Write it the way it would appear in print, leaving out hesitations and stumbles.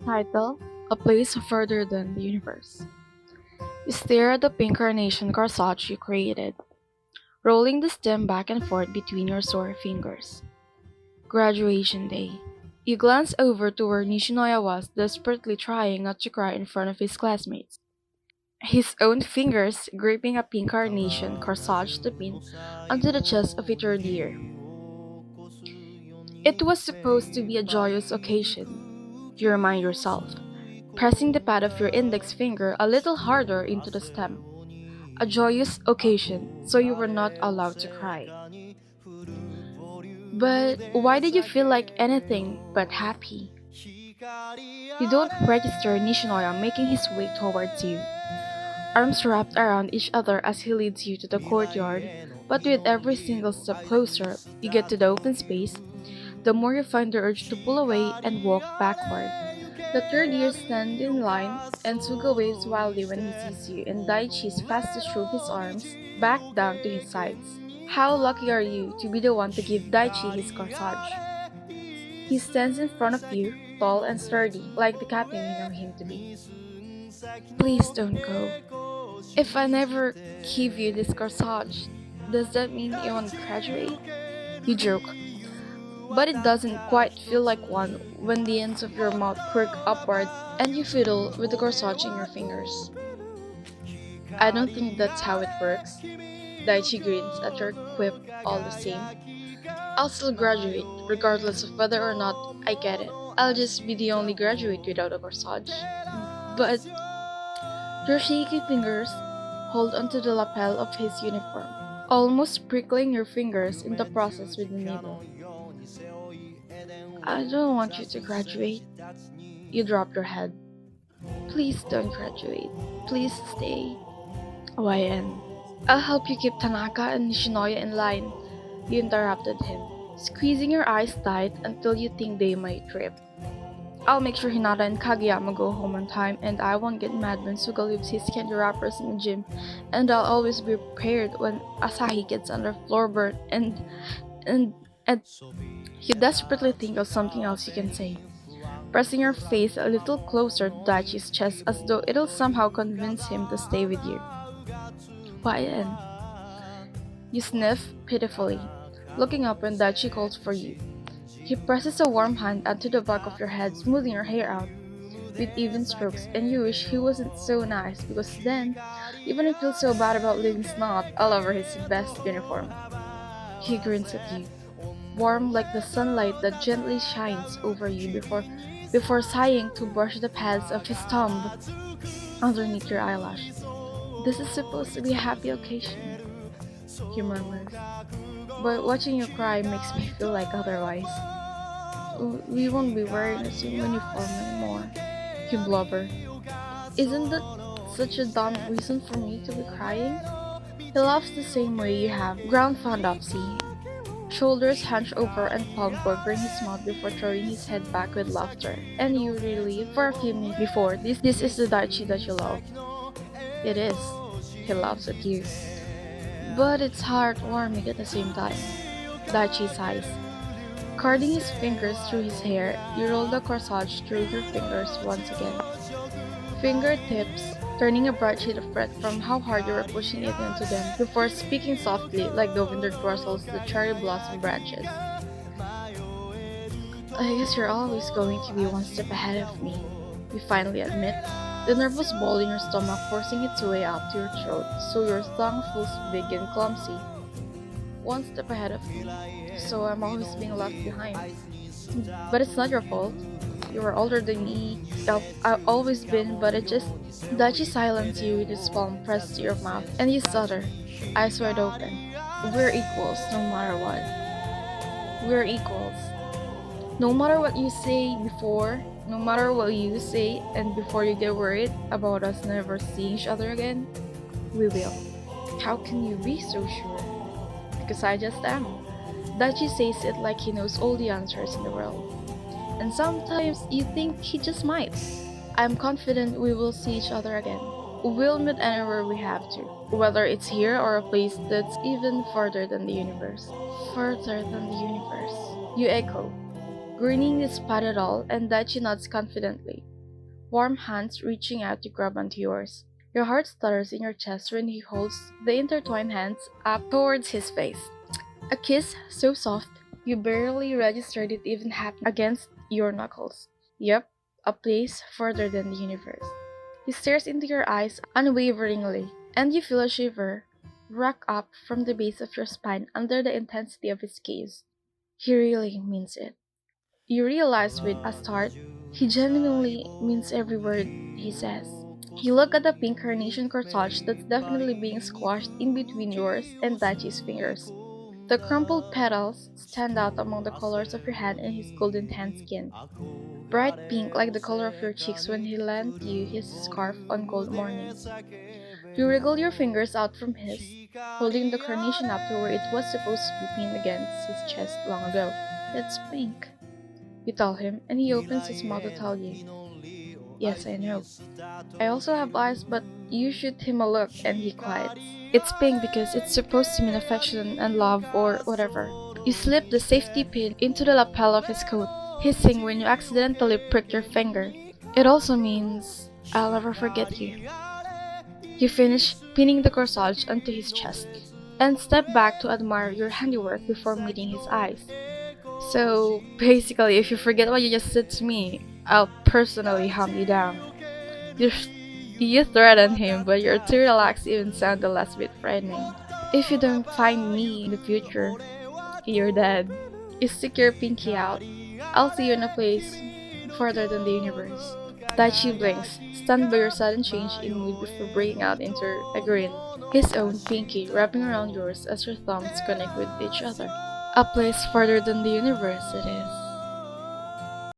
Title: A Place Further Than the Universe. You stare at the pink carnation corsage you created, rolling the stem back and forth between your sore fingers. Graduation day. You glance over to where Nishinoya was, desperately trying not to cry in front of his classmates. His own fingers gripping a pink carnation corsage to pin onto the chest of a third year. It was supposed to be a joyous occasion, you remind yourself, pressing the pad of your index finger a little harder into the stem. A joyous occasion, so you were not allowed to cry. But why did you feel like anything but happy? You don't register Nishinoya making his way towards you, arms wrapped around each other as he leads you to the courtyard, but with every single step closer you get to the open space, the more you find the urge to pull away and walk backward. The third year stand in line, and Suga waves wildly when he sees you, and Daichi is fast to stroke his arms back down to his sides. How lucky are you to be the one to give Daichi his corsage? He stands in front of you, tall and sturdy, like the captain you know him to be. Please don't go. If I never give you this corsage, does that mean you won't graduate? You joke, but it doesn't quite feel like one when the ends of your mouth quirk upward and you fiddle with the corsage in your fingers. I don't think that's how it works. Daichi grins at your quip all the same. I'll still graduate, regardless of whether or not I get it. I'll just be the only graduate without a corsage. But your shaky fingers hold onto the lapel of his uniform, almost prickling your fingers in the process with the needle. I don't want you to graduate. You drop your head. Please don't graduate. Please stay. YN. I'll help you keep Tanaka and Nishinoya in line, you interrupted him, squeezing your eyes tight until you think they might trip. I'll make sure Hinata and Kageyama go home on time, and I won't get mad when Suga leaves his candy wrappers in the gym, and I'll always be prepared when Asahi gets under floorboard and you desperately think of something else you can say, pressing your face a little closer to Daichi's chest as though it'll somehow convince him to stay with you. YN. You sniff pitifully, looking up when Daichi calls for you. He presses a warm hand onto the back of your head, smoothing your hair out with even strokes, and you wish he wasn't so nice because then you wouldn't feel so bad about leaving snot all over his best uniform. He grins at you, warm like the sunlight that gently shines over you before sighing to brush the pads of his thumb underneath your eyelash. This is supposed to be a happy occasion, he murmurs, but watching you cry makes me feel like otherwise. We won't be wearing the same uniform anymore, you blubber. Isn't that such a dumb reason for me to be crying? He laughs the same way you have ground fond of seeing. Shoulders hunched over and palm covering his mouth before throwing his head back with laughter, and you relieve for a few minutes before this is the Daichi that you love. It is, he laughs at you. But it's heartwarming at the same time. Daichi sighs. Carding his fingers through his hair, you roll the corsage through your fingers once again. Fingertips turning a bright shade of red from how hard you were pushing it into them before speaking softly like the wind rustles the cherry blossom branches. I guess you're always going to be one step ahead of me, you finally admit, the nervous ball in your stomach forcing its way up to your throat so your tongue feels big and clumsy. One step ahead of me, so I'm always being left behind. But it's not your fault. You are older than me. I've always been, but it just. Daichi silences you with his palm pressed to your mouth, and you stutter, eyes wide open. We're equals, no matter what. We're equals. No matter what you say before, no matter what you say, and before you get worried about us never seeing each other again, we will. How can you be so sure? Because I just am. Daichi says it like he knows all the answers in the world. And sometimes you think he just might. I'm confident we will see each other again. We'll meet anywhere we have to, whether it's here or a place that's even further than the universe. Further than the universe. You echo, grinning despite it all, and Daichi nods confidently. warm hands reaching out to grab onto yours. Your heart stutters in your chest when he holds the intertwined hands up towards his face. A kiss so soft you barely registered it even happened against your knuckles. Yep, a place further than the universe. He stares into your eyes unwaveringly, and you feel a shiver rack up from the base of your spine under the intensity of his gaze. He really means it. You realize with a start, he genuinely means every word he says. You look at the pink carnation corsage that's definitely being squashed in between yours and Daichi's fingers. The crumpled petals stand out among the colors of your hand and his golden tan skin. Bright pink like the color of your cheeks when he lent you his scarf on cold mornings. You wriggle your fingers out from his, holding the carnation up to where it was supposed to be pinned against his chest long ago. It's pink, you tell him, and he opens his mouth to tell you. Yes, I know. I also have eyes, but you shoot him a look and he quiets. It's pink because it's supposed to mean affection and love or whatever. You slip the safety pin into the lapel of his coat, hissing when you accidentally prick your finger. It also means I'll never forget you. You finish pinning the corsage onto his chest and step back to admire your handiwork before meeting his eyes. So basically, if you forget what you just said to me, I'll personally hunt you down. You, you threaten him, but you're too relaxed to even sound the less bit frightening. If you don't find me in the future, you're dead. You stick your pinky out. I'll see you in a place further than the universe. Daichi blinks, stunned by your sudden change in mood before breaking out into a grin, his own pinky wrapping around yours as your thumbs connect with each other. A place further than the universe it is.